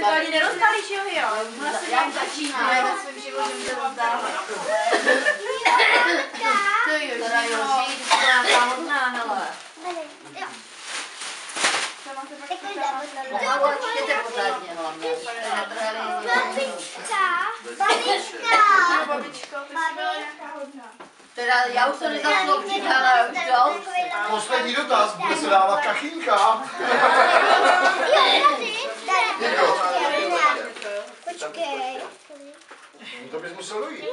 to ani nerozbalíš, jo? Já už začínám, já ve svém životě můžu rozdávat. Teda jo, žít, to je nějaká hodná, hele. A určitě pořádně hlavně. Babičko, ty jsi byla nějaká hodná. Teda já už to nezasloužím, ale už dost. Poslední dotaz, bude se dávat kachínka? Počkej. No to bys musel dojít.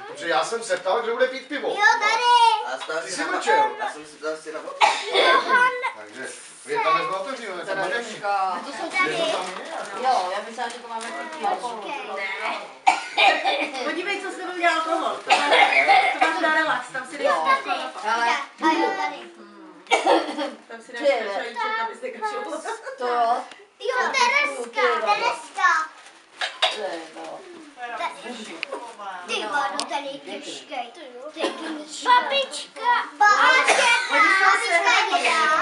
Protože já jsem se ptal, kdo bude pít pivo. Jo, tady. Ty jsi mlčel. Já jsem si dal si na boku. Takže Věta nebyla otevřená, je to moderní. To jsou tady. Jo, já myslím, že to máme takový alkohol. Podívej, co jsem udělal alkohol. To máš na relax, tam si dej spát. Ale Tam si dáš čajíček, aby se kašlo. to jo. Jo, Tereska. Ty vado, tady těžkej. Babička.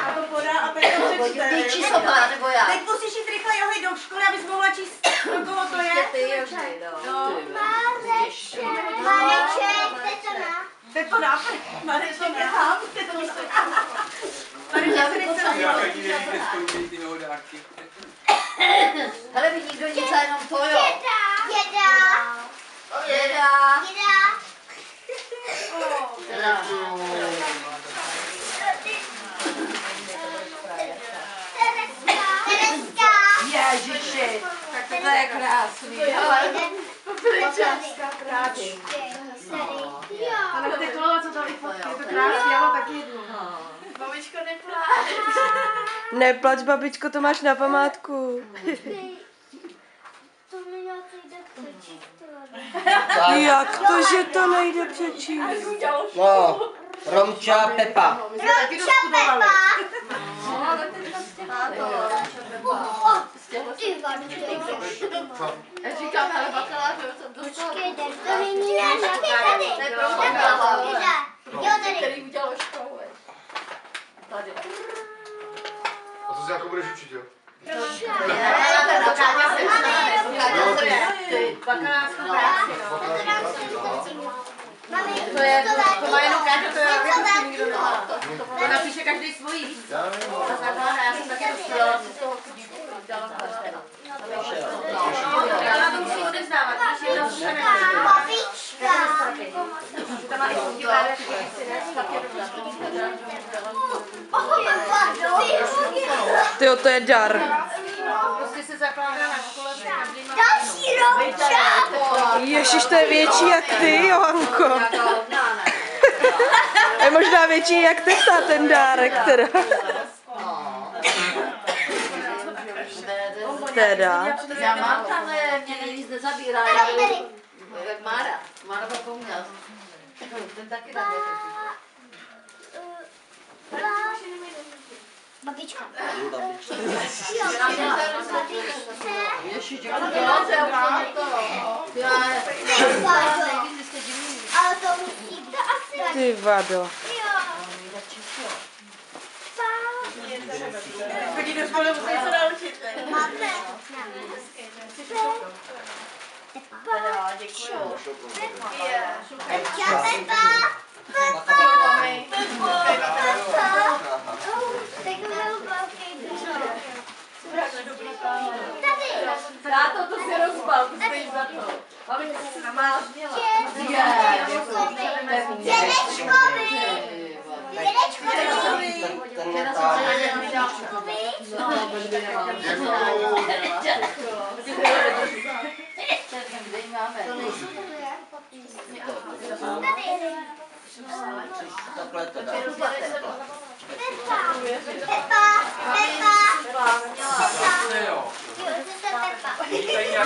A to podá a teď to přečte. Ty číslo má, nebo já? Teď musíš jít rychle jít do školy, abys mohla číst, do koho to je. Ty No. Mareček, Tetona. Mareček je tam, Tetona. Mareček se nechce Nějaká jiný lidé zkoušejí ty novodárky. hele, vidí nikdo nic, a jenom to jo. Jeda. Tereska. Ježiši, tak to je krásný. Otázka právě. Ale Tetona, co tam je to krásný, já mám taky jednu. Babičko, nepláč. Neplač, babičko, to máš na památku. To mi nejde přečíst. Jak to, že to nejde přečíst? No, Romča Pepa. Romča Pepa. Ty vado, Já říkám, hele, bakaláře, jsem dostala. počkej, to není tady. To je pro bakaláře. Jo, tady. Který udělal školu. Tady. A to si jako budeš učit, jo? Bakalářskou práci, no. To má jenom Káťa, to je nikdo nemá. To napíše každý svojí. Já jsem taky dostala. Ona to musí odevzdávat. Babička. To má i fungovat. Tyjo, to je dar. Prostě se zakládá na škole, že každý má Další Romča. Ježiš, to je větší jak ty, Johanko. Je možná větší jak teta, ten dárek teda. Teda. Já mám tam, mě nic nezabírá. Já jdu jak Mára. Mára zapomněla. Ten taky tak Babička. Ježiš, jak to děláte? Ale to musí to asi. Ty vado. chodí do školy, musí se naučit. Máme. Děkuju. Táto, to si rozbal, to stojí za to. Máme se namážněla.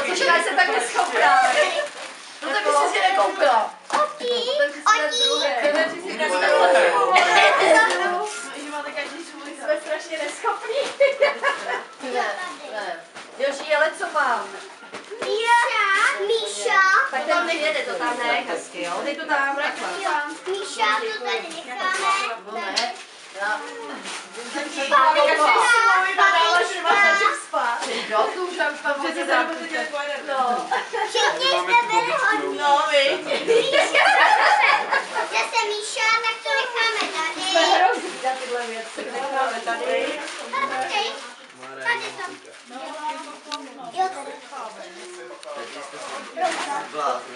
Počkej, jsem tak neschopná. No tak bys si nekoupila. Že máte každý svůj, jsme strašně neschopní. Joži, ale co mám? Míša. Tak tam nejede, to tam ne, hezky, jo? Dej to tam, Míša, to tady necháme. Já Každý si mluví, že máš spát. do tu tam přece se neposadili pojede. No. Všichni jste byli hodní. No, viď. Zase Míša, tak to necháme tady. Jsme hrozí za tyhle věci. Necháme tady. Tady. Tady to. Jo, Blázně.